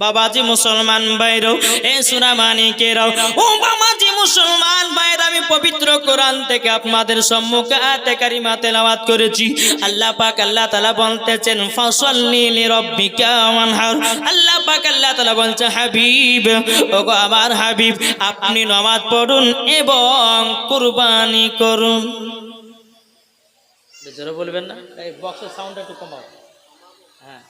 বাবাজি মুসলমান ভাইরাও, এ সোনামানিকেরাও, ও বাবাজি মুসলমান ভাইরা, আমি পবিত্র কোরআন থেকে আপনাদের সম্মুখে আয়াতে কারিমা তেলাওয়াত করেছি। আল্লাহ পাক আল্লাহ তাআলা বলতেছেন ফাসাল্লি লিরাব্বিকা ওয়ানহার। আল্লাহ পাক আল্লাহ তাআলা বলছে হাবিব, ওগো আমার হাবিব, আপনি নামাজ পড়ুন এবং কুরবানি করুন। জোরে বলবেন না, এই বক্সের সাউন্ডটা একটু কমাও। হ্যাঁ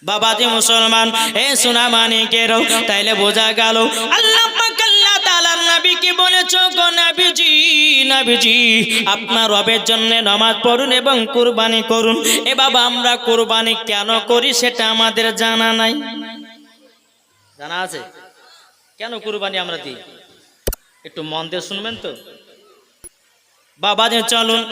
বাবাজি মুসলমান, এ সোনামানিকেরাও, তাইলে বোঝা গেল আল্লাহ পাক আল্লাহ তাআলার নবীকে বলেছো গো নবীজি, নবীজি আপনার রবের জন্য নামাজ পড়ুন এবং কুরবানি করুন। এ বাবা, আমরা কুরবানি কেন করি সেটা আমাদের জানা নাই। জানা আছে কেন কুরবানি আমরা দিই? একটু মন দিয়ে শুনবেন তো বাবাজি। চলুন,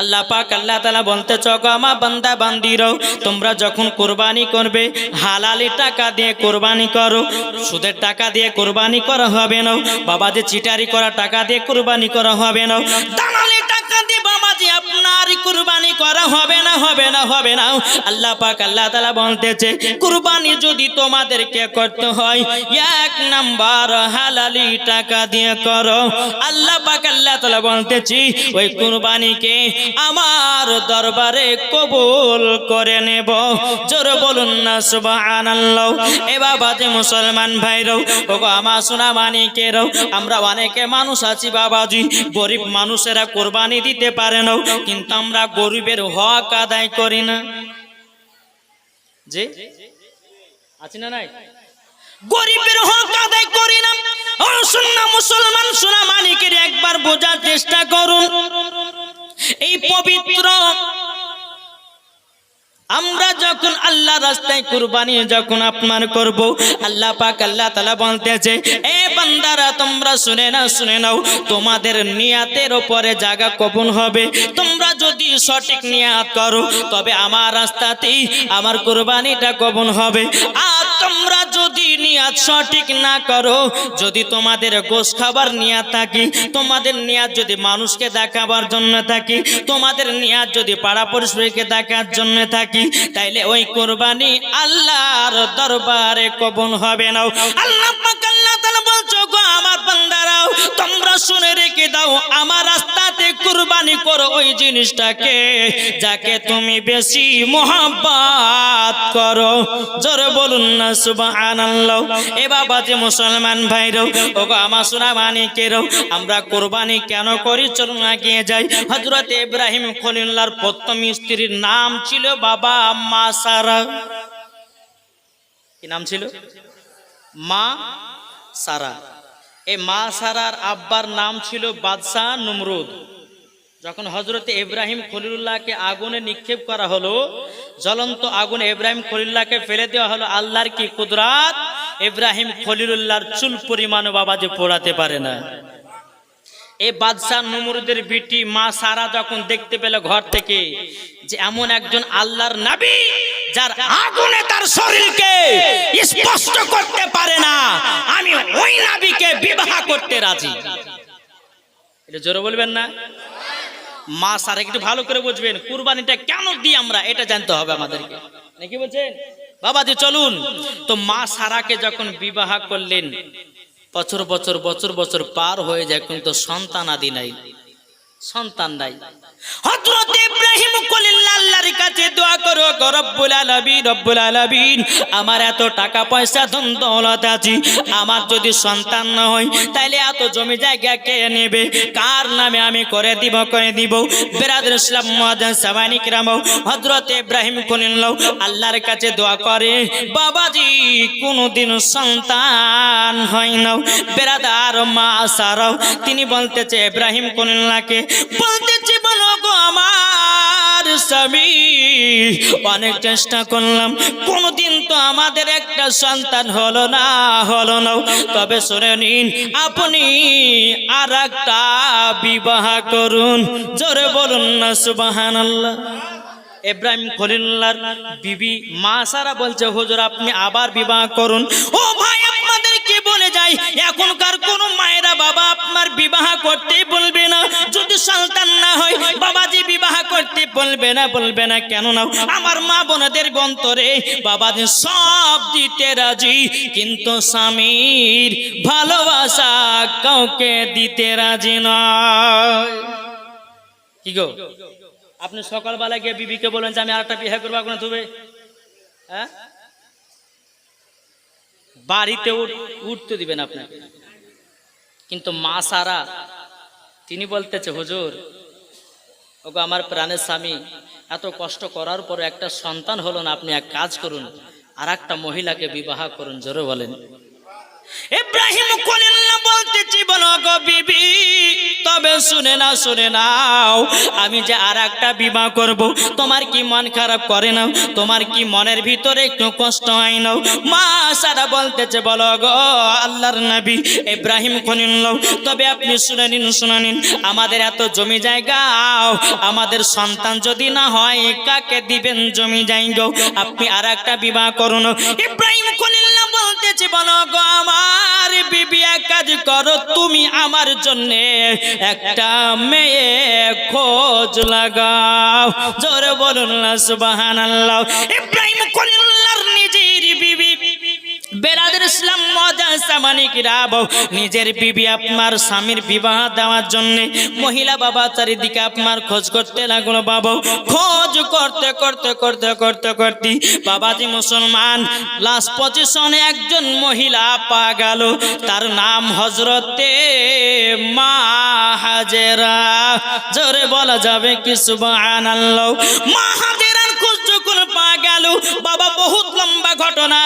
আল্লাহ পাক আল্লাহ তাআলা বলতে চগো আমার বান্দা বান্দিরও, তোমরা যখন কুরবানি করবে হালালি টাকা দিয়ে কুরবানি করো। সুদের টাকা দিয়ে কুরবানি করা হবে না বাবাজি, চিটারি করা টাকা দিয়ে কুরবানি করা হবে না, দালালি টাকা দিয়ে বাবাজি আপনার কুরবানি করা হবে না, হবে না, হবে না। আল্লাহ পাক আল্লাহ তাআলা বলতেছে কুরবানি যদি তোমাদেরকে করতে হয়, এক নাম্বার হালালি টাকা দিয়ে করো। আল্লাহ পাক আল্লাহ তাআলা বলতেছি ওই কুরবানিকে আমার দরবারে কবুল করে নেব। জোরে বলুন না সুবহানাল্লাহ। এ বাবাজি মুসলমান ভাইরাও, ওগো আমার সোনামানিকেরাও, আমরা অনেকে মানুষ আছি বাবাজি, গরিব মানুষেরা কুরবানি দিতে পারে না, কিন্তু আমরা গরিবের হক আদায় করি না। জি আছি না নাই? গরিবের হক আদায় করি না। ও সুন্নাহ মুসলমান সোনামানিকের একবার বোঝার চেষ্টা করুন। এই পবিত্র আমরা যখন আল্লাহ রাস্তায় কুরবানি যখন আপনার করব, আল্লাহ পাক আল্লাহ তাআলা বলতেছে এ বান্দারা তোমরা শুনে নাও, তোমাদের নিয়াতের উপরে জায়গা কবুল হবে। তোমরা যদি সঠিক নিয়াত করো তবে আমার রাস্তাতেই আমার কুরবানিটা কবুল হবে। আর তোমরা যদি নিয়াত সঠিক না করো, যদি তোমাদের গোশ খাবার নিয়াত থাকে, তোমাদের নিয়াত যদি মানুষকে দেখাবার জন্য থাকে, তোমাদের নিয়াত যদি পাড়া পড়শিকে দেখার জন্য থাকে, তাইলে ওই কুরবানি আল্লাহর দরবারে কবুল হবে না। আল্লাহ পাক আল্লাহ তাআলা বলছো গো আমার বান্দারাও, তোমরা শুনে রেখে দাও, আমার রাস্তাতে কুরবানি করো ওই জিনিসটাকে যাকে তুমি বেশি মোহাব্বত করো। জোরে বলুন না সুবহানাল্লাহ। এ বাবাজি মুসলমান ভাইরাও, ওগো আমার সোনামানিকেরাও, আমরা কুরবানি কেন করি চলুন এগিয়ে যাই। হযরত ইব্রাহিম খলিলুল্লাহর প্রথম স্ত্রীর নাম ছিল বাবা মা সারা। কি নাম ছিল? মা সারা। এই মা সারার আব্বার নাম ছিল বাদশাহ নমরুদ। যখন হযরত ইব্রাহিম খলিলুল্লাহকে আগুনে নিক্ষেপ করা হলো, জ্বলন্ত আগুনে ইব্রাহিম খলিলুল্লাহকে ফেলে দেওয়া হলো, আল্লাহর কি কুদরত, ইব্রাহিম খলিলুল্লাহর চুল পরিমাণ বাবাজি পোড়াতে পারে না। এই বাদশাহ নমরুদের বিটি মা সারা যখন দেখতে পেল ঘর থেকে যে এমন একজন আল্লাহর নবী যার আগুনে তার শরীরকে স্পষ্ট করতে পারে না, আমি ওই নবীকে বিবাহ করতে রাজি। এটা জোরে বলবেন না? মা সারা একটু ভালো করে বুঝবেন, কুরবানিটা কেন দিই আমরা এটা জানতে হবে আমাদেরকে, নাকি বলছেন বাবাজি? চলুন তো, মা সারাকে যখন বিবাহ করলেন, বছর বছর বছর বছর পার হয়ে যায়, কিন্তু সন্তান আদি নাই, সন্তান নাই। হযরত ইব্রাহিম খলিলুল্লাহ আল্লাহর কাছে দোয়া করো, রব্বুল আলামিন, রব্বুল আলামিন, আমার এত টাকা পয়সা ধন দৌলত আছে, আমার যদি সন্তান না হয় তাইলে এত জমি জায়গা কে নেবে, কার নামে আমি করে দিব। বিরাদর ইসলাম মুআজ্জাজ সামানি কিরাম, হযরত ইব্রাহিম খলিলুল্লাহ আল্লাহর কাছে দোয়া করে, বাবাজি কোনদিন সন্তান হয় না। বিরাদার মা সারাও তিনি বলতেছে ইব্রাহিম খলিলুল্লাহকে, বলতেছে বলো গো আমার স্বামী, অনেক চেষ্টা করলাম, কোনদিন তো আমাদের একটা সন্তান হলো না। তবে শুনে নিন, আপনি আর একটা বিবাহ করুন। জোরে বলুন না সুবহানাল্লাহ। ইব্রাহিম খলিলুল্লাহর বিবি মা সারা বলছে হুজুর আপনি আবার বিবাহ করুন। ও ভাই, আপনাদেরকে বলে যাই, এখনকার কোন মায়েরা বাবা আপনার বিবাহ করতে বলবে না, যদি সন্তান না হয় বাবাজি বিবাহ করতে বলবে না কেন না আমার মা বোনদের অন্তরে বাবাজি সব দিতে রাজি, কিন্তু স্বামীর ভালোবাসা কাউকে দিতে রাজি নয়। কি গো, আপনি সকালবেলা গিয়ে বিবিকে বলেন যে আমি আরেকটা বিয়ে করবো, আপনার তুমি হ্যাঁ বাড়িতে উঠতে দিবেন আপনাকে। কিন্তু মা সারা তিনি বলতেছে হুজুর ওগো আমার প্রাণের স্বামী, এত কষ্ট করার পরে একটা সন্তান হলো না, আপনি এক কাজ করুন আর একটা মহিলাকে বিবাহ করুন। জোরে বলেন। ইব্রাহিম খলিলুল্লাহ বলতেছি বলো গো বিবি, তবে শুনে নাও আমি যে আর একটা বিবাহ করব, তোমার কি মন খারাপ করে না? তোমার কি মনের ভিতরে একটু কষ্ট হয় না? মা সারা বলতেছে বলো গো আল্লাহর নবী ইব্রাহিম খলিলুল্লাহ, তবে আপনি শুনে নিন আমাদের এত জমি জায়গা, আমাদের সন্তান যদি না হয় কাকে দিবেন জমি জায়গা? আপনি আর একটা বিবাহ করুন। ইব্রাহিম খলিলুল্লাহ বলতেছে বলো গো আমার বিবি, এক কাজ করো, তুমি আমার জন্য একটা মেয়ে খোঁজ লাগাও। জোরে বলুন না সুবহানাল্লাহ। ইব্রাহিম খলিলুল্লাহর নিজের বিবি বেরাদের ইসলাম নিজের বিবি আপনার স্বামীর বিবাহ দেওয়ার জন্য মহিলা বাবা চারিদিকে আপনার খোঁজ করতে লাগলো। বাবা খোঁজ করতে করতে করতে করতে করতে বাবাজি মুসলমান লাস্ট পজিশনে একজন মহিলা পা গেল, তার নাম হযরতে মা হাজেরা। জোরে বলা যাবে কি সুবহানাল্লাহ। মা হাজেরার খোঁজ যখন পা গেল বাবা, বহুত লম্বা ঘটনা।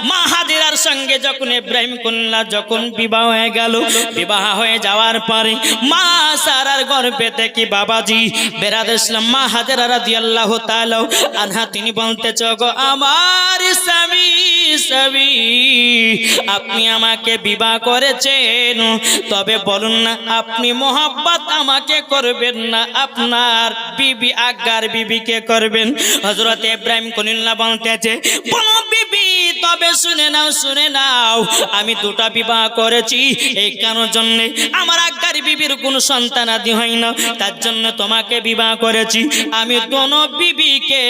মা হাজেরার সঙ্গে যখন ইব্রাহিম খলিলুল্লাহ যখন বিবাহ হয়ে গেল, বিবাহ হয়ে যাওয়ার পরে মা সারার গর্ভে থেকে বাবাজি বেরাদের ইসলাম মা হাজেরা রাদিয়াল্লাহু তাআলা আনহা তিনি বলতেছে গো আমার স্বামী, আপনি আমাকে বিবাহ করেছেন, তবে বলুন না আপনি মোহাব্বত আমাকে করবেন না আপনার বিবি আগার বিবিকে করবেন? হযরত ইব্রাহিম খলিলুল্লাহ বলতেছে বলো বিবি, তবে শুনে নাও আমি দুটা বিবাহ করেছি, এই কারণের জন্য আমার আগার বিবির কোনো সন্তান আদি হয় না, তার জন্য তোমাকে বিবাহ করেছি। আমি দোনো বিবিকে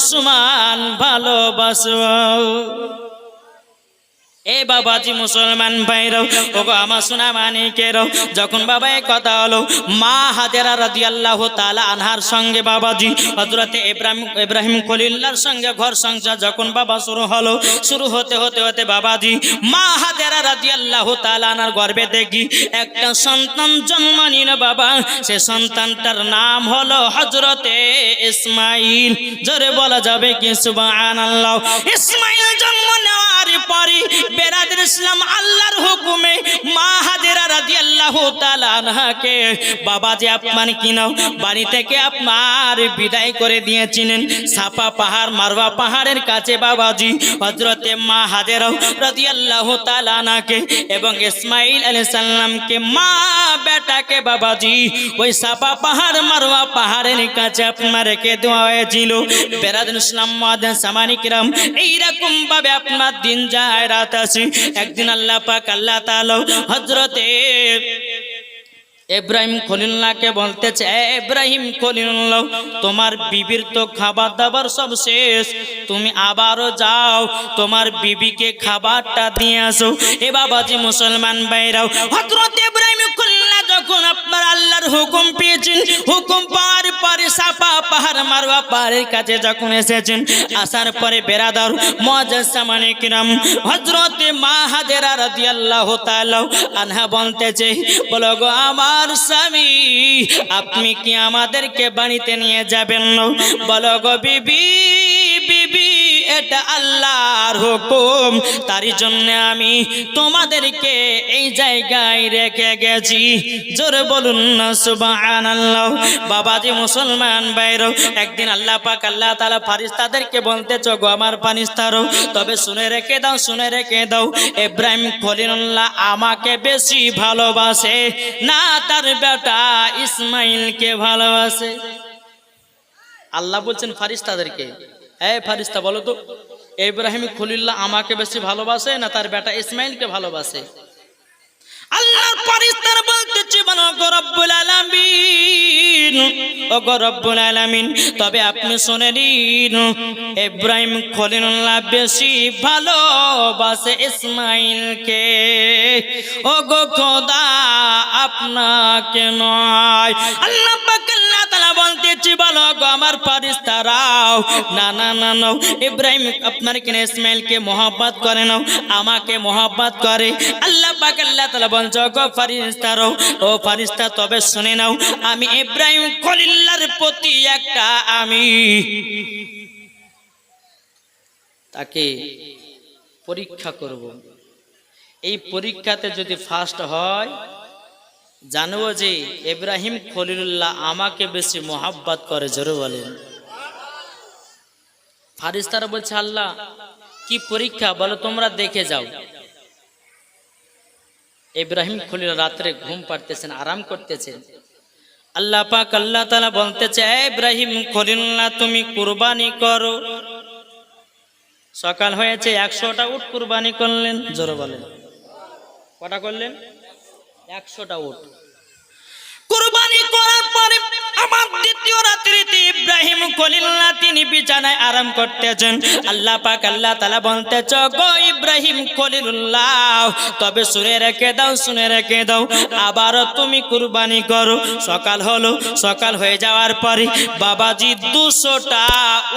সমান ভালোবাসবো। এ বাবাজি মুসলমান ভাইরাও ওগো আমার সোনা মানিকেরাও, যখন বাবা এই কথা হলো মা হাজেরা রাদিয়াল্লাহু তাআলা আনহার সঙ্গে বাবাজি হযরতে ইব্রাহিম খলিলুল্লাহর সঙ্গে ঘর সংসার যখন বাবা শুরু হতে বাবাজি মা হাজেরা রাদিয়াল্লাহু তাআলা আনহার গর্ভে দেখি একটা সন্তান জন্ম নিল বাবা। সে সন্তানটার নাম হলো হযরতে ইসমাইল। জোরে বলা যাবে কি সুবহানাল্লাহ। ইসমাইল জন্ম নেওয়ার পরে বেরাদের ইসলাম আল্লাহর হুকুমে মা হাজেরা রাদিয়াল্লাহু তাআলা আনহাকে বাবাজি আপনার কিনাও বাড়ি থেকে আপনার বিদায় করে দিয়েছিলেন সাফা পাহাড় মারওয়া পাহাড়ের কাছে বাবাজি হযরতে মা হাজেরা রাদিয়াল্লাহু তাআলা আনহাকে এবং ইসমাইল আলাইহিস সালামকে মা বেটাকে বাবাজি ওই সাফা পাহাড় মারওয়া পাহাড়ের কাছে আপনার রেখে দেওয়া হয়েছিল। বেরাদের ইসলাম মুআদ্দিন সামানি কিরাম, এইরকম ভাবে আপনার দিন যায় রাত আসে। একদিন আল্লাহ পাক আল্লাহ তাআলা হযরতে ইব্রাহিম খলিলুল্লাহকে বলতেছে ইব্রাহিম খলিলুল্লাহ, তোমার বিবির তো খাবার দাবার সব শেষ, তুমি আবারও যাও তোমার বিবিকে খাবারটা দিয়ে আসো। এ বাবাজি মুসলমান ভাইরাও হযরত ইব্রাহিম খলিলুল্লাহ যখন আপনার আল্লাহর হুকুম পেয়েছেন, হুকুম পাওয়ার পরে সাফা পাহাড় মারওয়া পাহাড়ের কাছে যখন এসেছেন, আসার পরে বেরাদার মুআজ্জিজ সামানে কিরাম হযরত মা হাজেরা রাদিয়াল্লাহু তাআলা আনহা বলতেছে বলো গো আমার স্বামী, আপনি কি আমাদেরকে বাড়িতে নিয়ে যাবেন না? বলো গো বিবি, এটা আল্লাহর হুকুম, তারই জন্য আমি তোমাদেরকে এই জায়গায় রেখে গেছি। জোরে বলুন না সুবহানাল্লাহ। বাবাজি মুসলমান ভাইরা, একদিন আল্লাহ পাক আল্লাহ তাআলা ফেরেশতাদেরকে বলতেছে গো আমার ফেরেশতারা, তবে শুনে রেখে দাও ইব্রাহিম খলিলুল্লাহ আমাকে বেশি ভালোবাসে না তার বেটা ইসমাইলকে ভালোবাসে? আল্লাহ বলছেন ফেরেশতাদেরকে, এই ফেরেশতা বলো তো ইব্রাহিম খলিলুল্লাহ আমাকে বেশি ভালোবাসে না তার বেটা ইসমাইলকে ভালোবাসে? আল্লাহর ফেরেশতারা বলতেছে বলো গো রব্বুল আলামিন, ও গো রব্বুল আলামিন, তবে আপনি শুনে নিন, ইব্রাহিম খলিলুল্লাহ বেশি ভালোবাসে ইসমাইলকে। ও গো খোদা, আপনাকে নয়। আল্লাহ পাক আল্লাহ তাআলা বলতেছে বলো গো আমার ফেরেশতারাও, না না না না, ইব্রাহিম আপনার কিনা ইসমাইলকে মহব্বত করে নাও, আমাকে মহব্বত করে। আল্লাহ পাক আল্লাহ তাআলা বলছে গো ফেরেশতারাও, ও ফেরেশতা তবে শুনে নাও, আমি ইব্রাহিম খলিলুল্লাহর প্রতি আমি তাকে পরীক্ষা করব। এই পরীক্ষাতে যদি ফার্স্ট হয়, জানবো যে ইব্রাহিম খলিলুল্লাহ আমাকে বেশি মহব্বত করে। জোরে বলেন। ফেরেশতারা বলছে আল্লাহ কি পরীক্ষা বলো, তোমরা দেখে যাও। ইব্রাহিম খলিলুল্লাহ রাত্রে ঘুম পাড়তেছেন, আরাম করতেছেন। আল্লাহ পাক আল্লাহ তাআলা বলতেছে ইব্রাহিম খলিলুল্লাহ তুমি কুরবানি করো। সকাল হয়েছে, 100টা উট কুরবানি করলেন। জোরে বলেন। কটা করলেন? 100টা উট কুরবানি করার পরে আমার দ্বিতীয় রাত্রিতে ইব্রাহিম খলিলুল্লাহ তিনি বিছানায় আরাম করতেছেন। আল্লাহ পাক আল্লাহ তাআলা বলতেছে গো ইব্রাহিম খলিলুল্লাহ তবে শুনে রেখে দাও, শুনে রেখে দাও, আবারও তুমি কুরবানি করো। সকাল হলো, সকাল হয়ে যাওয়ার পরে বাবাজি 200টা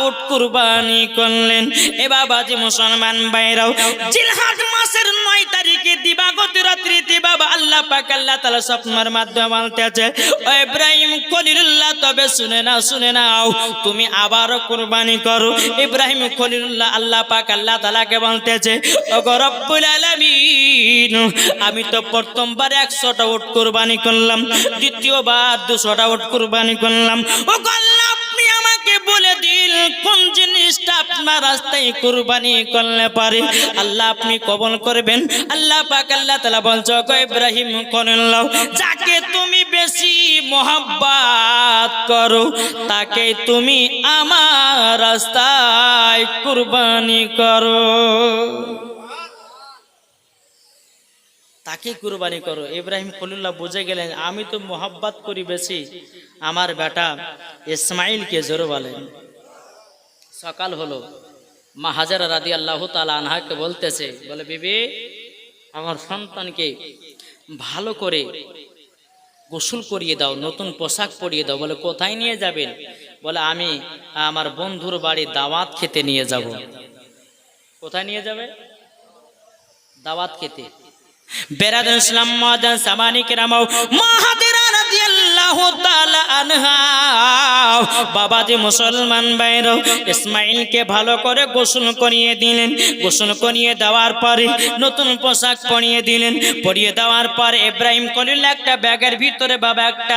উট কুরবানি করলেন। এ বাবাজি মুসলমান ভাইরাও, জিলহজ মাসের 9 তারিখে দিবাগত রাত্রিতে বাবা আল্লাহ পাক আল্লাহ তাআলা স্বপ্নের মাধ্যমে বলতেছে ও ইব্রাহিম খলিলুল্লাহ তবে শুনে নাও, শুনে নাও, তুমি আবারও কুরবানি করো। ইব্রাহিম খলিলুল্লাহ আল্লাহ পাক আল্লাহ তাআলাকে বলতেছে ও গো রব্বুল আলামিন, আমি তো প্রথমবার 100টা উট কুরবানি করলাম, দ্বিতীয়বার 200টা উট কুরবানি করলাম। ও গো আল্লাহ আপনি আমাকে বলে দিন কোন জিনিসটা আপনার রাস্তায় কুরবানি করলে পারে আল্লাহ আপনি কবুল করবেন। আল্লাহ পাক আল্লাহ তাআলা বলছে গো ইব্রাহিম খলিলুল্লাহ যাকে তুমি বেশি মহব্বত করো তাকে তুমি আমার রাস্তায় কুরবানি করো, তাকে কুরবানি করো। ইব্রাহিম খলিলুল্লাহ বুঝে গেলেন আমি তো মহব্বত করি বেশি আমার বেটা ইসমাইলকে। জোরে বলেন। সকাল হলো, মা হাজেরা রাদিয়াল্লাহু তাআলা আনহাকে বলতেছে, বলে বিবি আমার সন্তানকে ভালো করে গোসল করিয়ে দাও, নতুন পোশাক পরিয়ে দাও। বলে কোথায় নিয়ে যাবেন? বলে আমি আমার বন্ধুর বাড়ি দাওয়াত খেতে নিয়ে যাব। কোথায় নিয়ে যাবে? দাওয়াত খেতে। বেরাদার ইসলাম মাদান সামানি কেরামাও মা হাজেরা রাদিয়াল্লাহু তাআলা আনহা বাবাজি মুসলমান ভাইরা ইসমাইলকে ভালো করে গোসল করিয়ে দিলেন। গোসল করিয়ে দেওয়ার পরে নতুন পোশাক পরিয়ে দিলেন। পরিয়ে দেওয়ার পরে ইব্রাহিম খলিলুল্লাহ একটা ব্যাগের ভিতরে বাবা একটা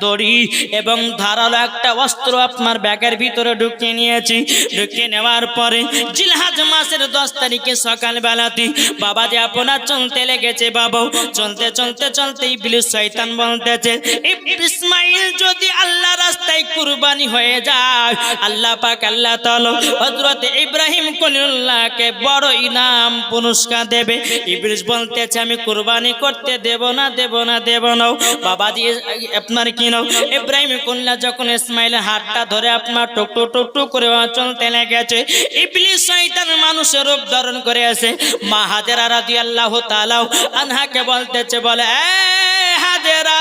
দড়ি এবং ধারালো একটা অস্ত্র আপনার ব্যাগের ভিতরে ঢুকিয়ে নিয়েছি। ঢুকিয়ে নেওয়ার পরে জিলহজ মাসের 10 তারিখে সকালবেলাতে বাবাজি আপনার চলতে লেগেছে। বাবা চলতে চলতে চলতে ইবলিস শয়তান বলতেছে ইসমাইল যদি আল্লাহ রাস্তায় কুরবানি হয়ে যায় আল্লাহ পাক আল্লাহ তাআলা হযরত ইব্রাহিম খলিলুল্লাহকে বড় ইনাম পুরস্কার দেবে। ইবলিস বলতেছে আমি কুরবানি করতে দেব না, দেব না, দেব না। বাবাজি আপনার কি নাও ইব্রাহিম খলিলুল্লাহ যখন ইসমাইলের হাতটা ধরে আপনার টুক টুক টুক টুক করে চলতে লেগেছে, ইবলিস শয়তান মানুষের রূপ ধারণ করে আছে। মা হাজেরা রাদিয়াল্লাহু তাআলা আনহাকে বলতেছে, বলে হাজেরা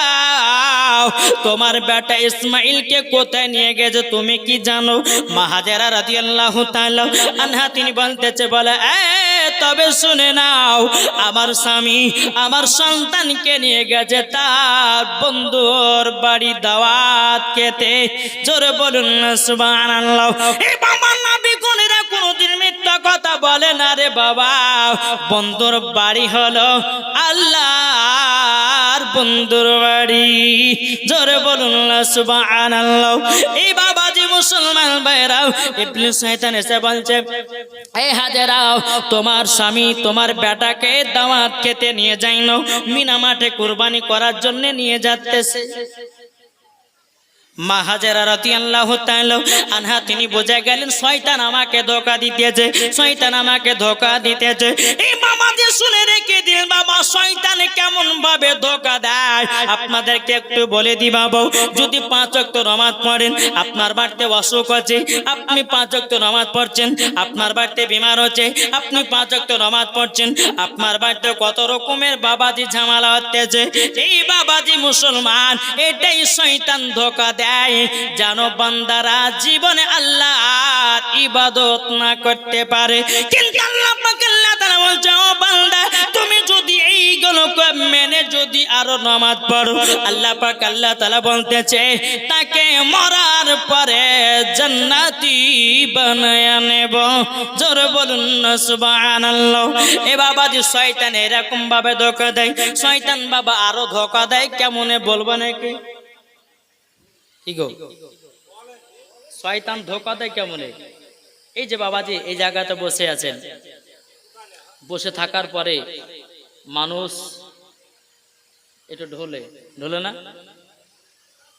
তোমার বেটা ইসমাইলকে কোথায় নিয়ে গেছে তুমি কি জানো? মা হাজেরা রাদিয়াল্লাহু তাআলা আনহা তিনি বলতেছে, বলে তবে শুনে নাও আমার স্বামী আমার সন্তানকে নিয়ে গেছে তার বন্ধুর বাড়ি দাওয়াত খেতে। জোরে বলুন না সুবহানাল্লাহ। এই বাবা নবী কোনেরা কোনদিন মিথ্যা কথা বলে না রে বাবা। বন্ধুর বাড়ি হলো আল্লাহর বন্ধুর বাড়ি। জোরে বলুন না সুবহানাল্লাহ। এই বাবাজি মুসলমান ভাইরাও ইবলিস শয়তান এসে বলছে এই হাজেরা তোমার স্বামী তোমার বেটাকে দাওয়াত খেতে নিয়ে যাইল, মিনা মাঠে কুরবানি করার জন্য নিয়ে যাচ্ছে। মা হাজেরা রাদিয়াল্লাহু তাআলা আনহা তিনি বুঝে গেলেন শয়তান আমাকে ধোঁকা দিতেছে, শয়তান আমাকে ধোঁকা দিতেছে। এই বাবাজি শুনে রেখে দিন বাবা, শয়তান কেমন ভাবে ধোঁকা দেয় আপনাদেরকে একটু বলে দি বাবা। যদি 5 ওয়াক্ত নামাজ পড়েন, আপনার বাড়িতে অসুখ আছে, আপনি 5 ওয়াক্ত নামাজ পড়ছেন, আপনার বাড়িতে বিমার হচ্ছে, আপনি 5 ওয়াক্ত নামাজ পড়ছেন, আপনার বাড়িতে কত রকমের বাবাজি ঝামেলা হচ্ছে, এই বাবাজি মুসলমান, এটাই শয়তান ধোঁকা দেয় জানো বান্দারা জীবনে আল্লাহর ইবাদত না করতে পারে। কিন্তু আল্লাহ পাক আল্লাহ তাআলা বলছে, ও বান্দা তুমি যদি এইগুলো মেনে যদি আরো নামাজ পড়ো, আল্লাহ পাক আল্লাহ তাআলা বলতেছে তাকে মরার পরে জান্নাতি বানায় নেব। জোরে বলুন না সুবহানাল্লাহ। এ বাবাজি শয়তান এরকম ভাবে ধোঁকা দেয়, শয়তান বাবা আরো ধোঁকা দেয় কেমনে বলবো নাকি? কি গো, শয়তান ধোঁকা দেয় কেমনে? এই যে বাবাজি এই জায়গাতে বসে আছেন, বসে থাকার পরে মানুষ একটু ঢোলে না,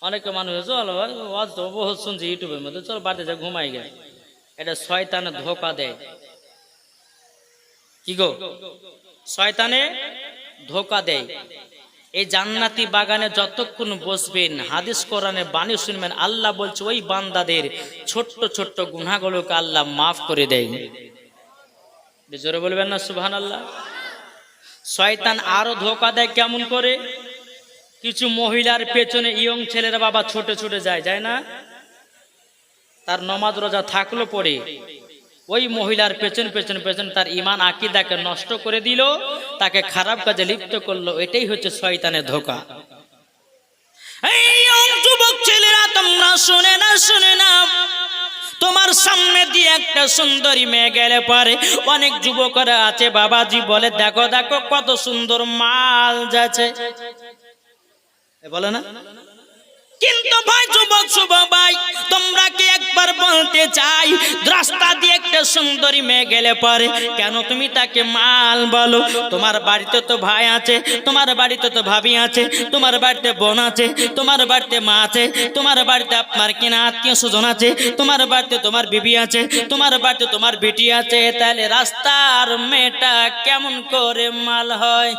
অনেকে মানুষ চল বহুত শুনছি ইউটিউবের মধ্যে, চল বাড়িতে যা ঘুমাই গে, এটা শয়তানে ধোঁকা দেয়। কি গো, শয়তানে ধোঁকা দেয়। এই জান্নাতি বাগানে যতক্ষণ বসবেন, হাদিস কোরআনে বাণী শুনবেন, আল্লাহ বলছে ওই বান্দাদের ছোট্ট ছোট্ট গুনাহগুলোকে আল্লাহ মাফ করে দেয়। জোরে বলবেন না সুবহানাল্লাহ। শয়তান আরো ধোঁকা দেয় কেমন করে? কিছু মহিলার পেছনে ইয়ং ছেলেরা বাবা ছোটে ছোটে যায় না, তার নমাজ রোজা থাকলো পড়ে, ওই মহিলার পেছন পেছন পেছন তার ঈমান আকীদাকে নষ্ট করে দিল, তাকে খারাপ কাজে লিপ্ত করলো। এটাই হচ্ছে শয়তানের ধোঁকা। এই যুবক ছেলেরা তোমরা শুনে না, তোমার সামনে দিয়ে একটা সুন্দরী মেয়ে গেলে পারে, অনেক যুবকরা আছে বাবাজি বলে দেখো দেখো কত সুন্দর মাল যাচ্ছে, বলে না? কিন্তু ভাই যুবক ভাই, তোমরা কি একবার বলতে চাই, রাস্তা দিয়ে একটা সুন্দরী মেয়ে গেলে পারে কেন তুমি তাকে মাল বলো? তোমার বাড়িতে তো ভাই আছে, তোমার বাড়িতে তো ভাবি আছে, তোমার বাড়িতে বোন আছে, তোমার বাড়িতে মা আছে, তোমার বাড়িতে আপনার কিনা আত্মীয় স্বজন আছে, তোমার বাড়িতে তোমার বিবি আছে, তোমার বাড়িতে তোমার বেটি আছে, তাহলে রাস্তার মেয়েটা কেমন করে মাল হয়?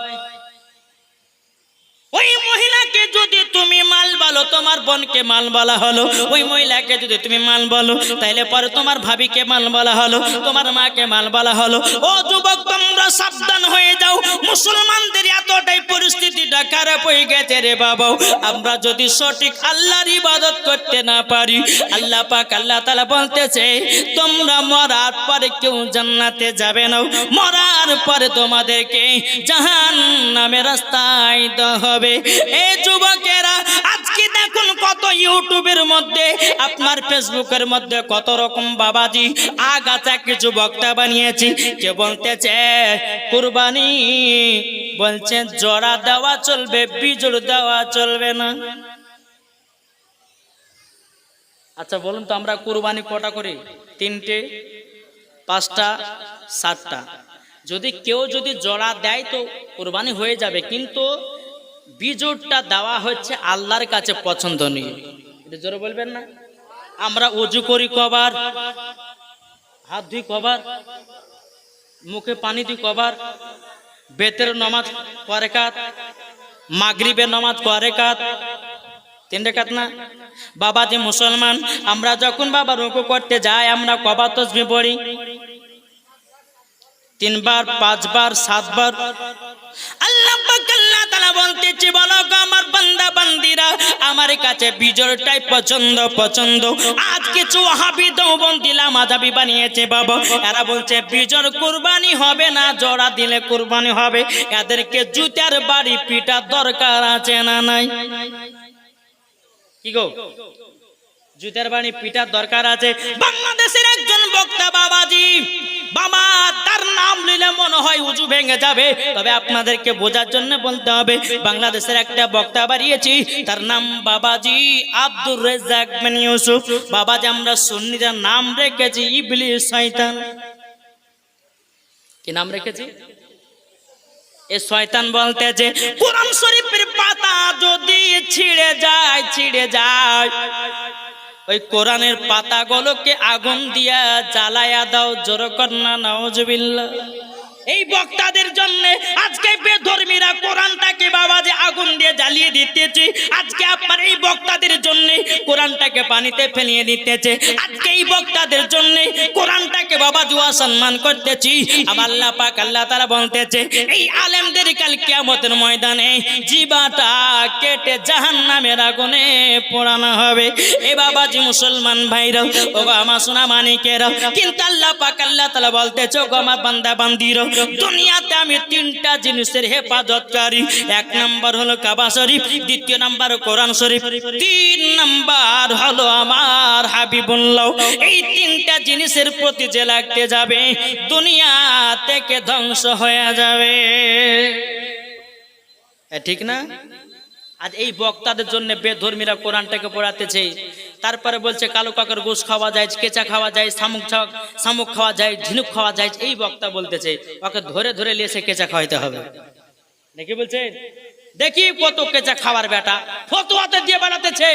ওই মহিলাকে যদি তুমি মাল বলো, তোমার বোনকে মাল বলা হলো। ওই মহিলাকে যদি তুমি মাল বলো, তাইলে পরে তোমার ভাবিকে মাল বলা হলো, তোমার মাকে মাল বলা হলো। ও যুবক তোমরা সাবধান হয়ে যাও, মুসলমানদের এতটাই পরিস্থিতিটা খারাপ হয়ে গেছে রে বাবা। আমরা যদি সঠিক আল্লাহর ইবাদত করতে না পারি, আল্লাহ পাক আল্লাহ তাআলা বলতেছে তোমরা মরার পরে কেউ জান্নাতে যাবে না, মরার পরে তোমাদেরকে জাহান্নামের রাস্তায় দেওয়া হবে। এই যুবকেরা আজকে দেখুন কত ইউটিউবের মধ্যে, আপনার ফেসবুকের মধ্যে কত রকম বাবাজি আগাছা কিছু বক্তা বানিয়েছি। কে বলতেছে কুরবানি, বলছে জোড়া দেওয়া চলবে, বিজোড় দেওয়া চলবে না। আচ্ছা বলুন তো, আমরা কুরবানি কটা করি? 3টে, 5টা, 7টা। যদি কেউ যদি জোড়া দেয় তো কুরবানি হয়ে যাবে, কিন্তু বিজোড়টা দেওয়া হচ্ছে আল্লাহর কাছে পছন্দনীয়। এটা জোরে বলবেন না? আমরা ওযু করি কবার, হাত ধুই কবার, মুখে পানি দিই কবার, বেতের নামাজ কয় রাকাত, মাগরিবের নামাজ কয় রাকাত? 3 রাকাত না? বাবাজি মুসলমান, আমরা যখন বাবা রুকু করতে যাই আমরা কবার তাসবিহ পড়ি? 3 বার, 5 বার, 7 বার। আল্লাহ পাক আল্লাহ তাআলা বলতেছে বলো আমার বান্দা বান্দিরা, আমার কাছে বিজোড়টাই পছন্দ। আজ কিছু ওয়াহাবি দেওবন্দি মাযহাবি বানিয়েছে বাবা, এরা বলছে বিজোড় কুরবানি হবে না, জোড়া দিলে কুরবানি হবে। এদেরকে জুতার বাড়ি পিটার দরকার আছে না নাই? কি গো, জুতার বাড়ি পিটার দরকার আছে। বাংলাদেশের একজন বক্তা বাবাজি, বাবা তার নাম নিলে মনে হয় উজু ভেঙে যাবে, তবে আপনাদেরকে বোঝার জন্য বলতে হবে। বাংলাদেশের একটা বক্তা বাড়িয়েছি, তার নাম বাবাজি আব্দুর রাজ্জাক বিন ইউসুফ। বাবাজি আমরা সুন্নিরা নাম রেখেছি ইবলিস শয়তান। কি নাম রেখেছি? এ শয়তান বলতেছে কোরআন শরীফের পাতা যদি ছিঁড়ে যায় ওই কোরআনের পাতাগুলোকে আগুন দিয়া জ্বালায়া দাও। জোরে কর না নাউজুবিল্লাহ। এই বক্তাদের জন্য আজকে বেধর্মীরা কোরআনটাকে বাবাজি আগুন দিয়ে জ্বালিয়ে দিতেছে। আজকে আপনার এই বক্তাদের জন্য কোরআনটাকে পানিতে ফেলিয়ে দিতেছে। আজকে এই বক্তাদের জন্য কোরআনটাকে বাবাজি অসম্মান করতেছি। আবার আল্লাহ পাক আল্লাহ তাআলা বলতেছে এই আলেমদের কাল কিয়ামতের ময়দানে জিবাটা কেটে জাহান্নামের আগুনে পোড়ানো হবে। এ বাবাজি মুসলমান ভাইরা ও আমার সোনা মানিকেরা, কিন্তু আল্লাহ পাক আল্লাহ তাআলা বলতেছে গো আমার বান্দা বান্দিরা, দুনিয়াতে আমি তিনটা জিনিসের হেফাজতকারী। এক নাম্বার হলো কাবা শরীফ, দ্বিতীয় নাম্বার কোরআন শরীফ, তিন নাম্বার হলো আমার হাবিবুল্লাহ। এই তিনটা জিনিসের প্রতি যে লাগতে যাবে দুনিয়া থেকে ধ্বংস হয়ে যাবে। ঠিক না? আজ এই বক্তাদের জন্য বেধর্মীরা কোরআনটাকে পড়াতেছে, তারপরে বলছে কালো কাকের গোশ খাওয়া যায়, কেঁচা খাওয়া যায়, শামুক খাওয়া যায়, ঝিনুক খাওয়া যায়। এই বক্তা বলতেছে ওকে ধরে ধরে লিয়েছে কেঁচা খাওয়াইতে হবে নাকি বলছে। দেখি কত কেঁচা খাবার বেটা ফতোয়াতে দিয়ে বেড়াতেছে।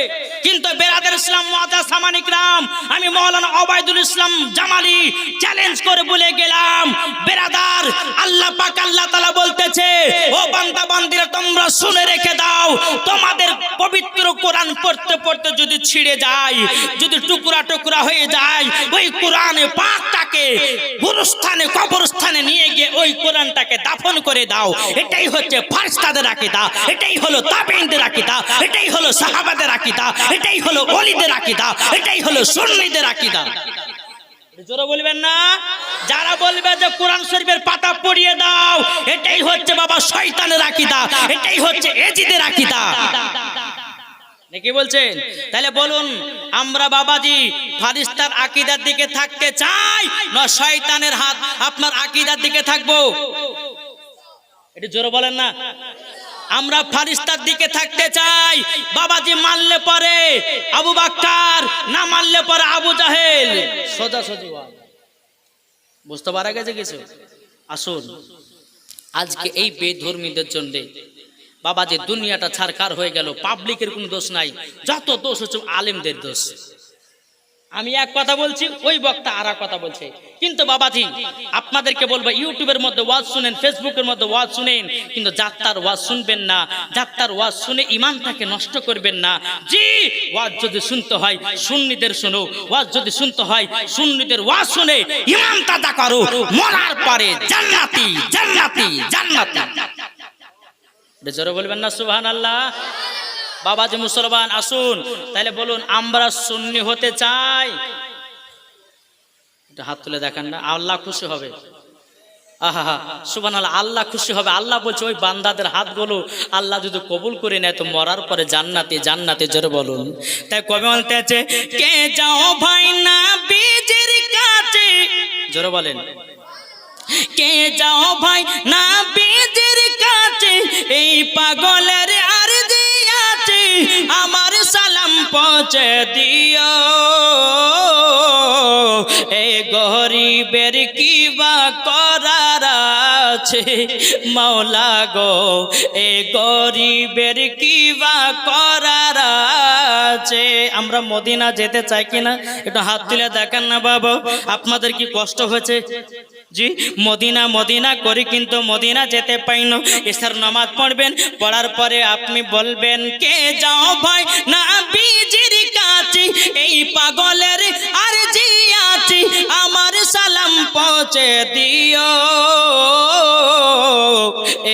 কিন্তু বেরাদার ইসলাম মুআজ্জাজ সামানিক রাম, আমি মাওলানা ওবায়দুল ইসলাম জামালি চ্যালেঞ্জ করে বলে গেলাম, বেরাদার আল্লাহ পাক আল্লাহ তাআলা বলতেছে ও বান্দা বান্দিরা তোমরা শুনে রেখে দাও, তোমাদের পবিত্র কোরআন পড়তে পড়তে যদি ছিঁড়ে যায়, যদি টুকরা টুকরা হয়ে যায়, ওই কোরআনে পাকটাকে গুরুস্থানে কবরস্থানে নিয়ে গিয়ে ওই কোরআনটাকে দাফন করে দাও। এটাই হচ্ছে ফারিস্তাদের আকীদা, এটাই হলো তাবেঈনদের আকীদা, এটাই হলো সাহাবাদের আকীদা, এটাই হলো ওলিদের আকীদা, এটাই হলো সুন্নিদের আকীদা। জোরে বলবেন না? যারা বলবে যে কোরআন শরীফের পাতা পড়িয়ে দাও, এটাই হচ্ছে বাবা শয়তানের আকীদা, এটাই হচ্ছে এজিদের আকীদা নাকি বলছেন? তাহলে বলুন আমরা বাবাজি ফারিস্তার আকীদার দিকে থাকতে চাই না শয়তানের হাত আপনার আকীদার দিকে থাকবো? এটা জোরে বলেন না। আমরা ফারিস্তার দিকে থাকতে চাই। বাবাজি মানলে পরে আবু বকর, না মানলে পরে আবু জাহেল। সোজা সোজি বুঝতে পারা গেছে কিছু? আসুন আজকে এই বেধর্মীদের জন্য বাবাজি দুনিয়াটা ছারখার হয়ে গেল। পাবলিকের কোনো দোষ নাই, যত দোষ হচ্ছে আলেমদের দোষ। আমি এক কথা বলছি, ওই বক্তা আর এক কথা বলছে। কিন্তু বাবাজি আপনাদেরকে বলবো ইউটিউবের মধ্যে ওয়াজ শুনেন, ফেসবুকের মধ্যে ওয়াজ শুনেন, কিন্তু যাত্রার ওয়াজ শুনবেন না। যাত্রার ওয়াজ শুনে ইমানটাকে নষ্ট করবেন না। জি ওয়াজ যদি শুনতে হয় সুন্নিদের শুনো, ওয়াজ যদি শুনতে হয় সুন্নিদের ওয়াজ শুনে ইমান তাজা করো, মরার পরে জান্নাতি জান্নাতি জান্নাতি। জোরে বলবেন না সুবহানাল্লাহ। বাবাজি মুসলমান আসুন তাহলে বলুন আমরা সুন্নি হতে চাই? হাত তুলে দেখান না, আল্লাহ খুশি হবে। আহা সুবহানাল্লাহ, আল্লাহ খুশি হবে। আল্লাহ বলছে ওই বান্দাদের হাতগুলো আল্লাহ যদি কবুল করে নেয় তো মরার পরে জান্নাতে জান্নাতে। জোরে বলুন। তাই কবে বলতে আছে কে যাও ভাই না বীজের কাছে, জোরে বলেন কে যাও ভাই না বীজের কাছে, এই পাগলের আরজি আছে আমার সালাম পৌঁছে দিও, এই গরিবের কি বা করার আছে মাওলা গো, এই গরিবের কি বা করার আছে। আমরা মদিনা যেতে চাই কিনা একটু হাত তুলে দেখেন না বাবা। আপনাদের কি কষ্ট হয়েছে? জি মদিনা মদিনা করি কিন্তু মদিনা যেতে পাই না। এসার নামাজ পড়বেন, পড়ার পরে আপনি বলবেন কে যাও ভাই না বীজির কাছে, এই পাগলের আরজি আছে আমার সালাম পৌঁছে দিও,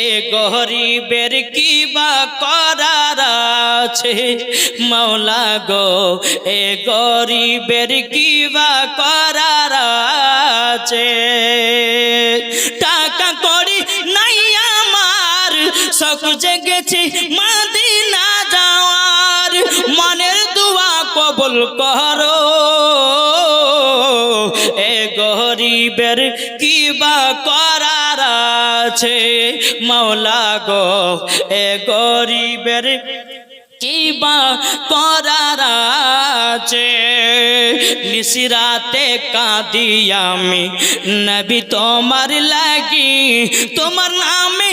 এ গরিবের কি বা করার আছে মাওলা গো, এ গরিবের কি বা করার আছে। টাকা করি নাই আমার, শখ জেগেছে মদিনা যাওয়ার, মনের দোয়া কবুল করো, এ গরিবের কি বা করার আছে মাওলা গো, এ গরিবের কি বা করার আছে। নিশিরাতে কাঁদি আমি নবী তোমার লাগি, তোমার নামে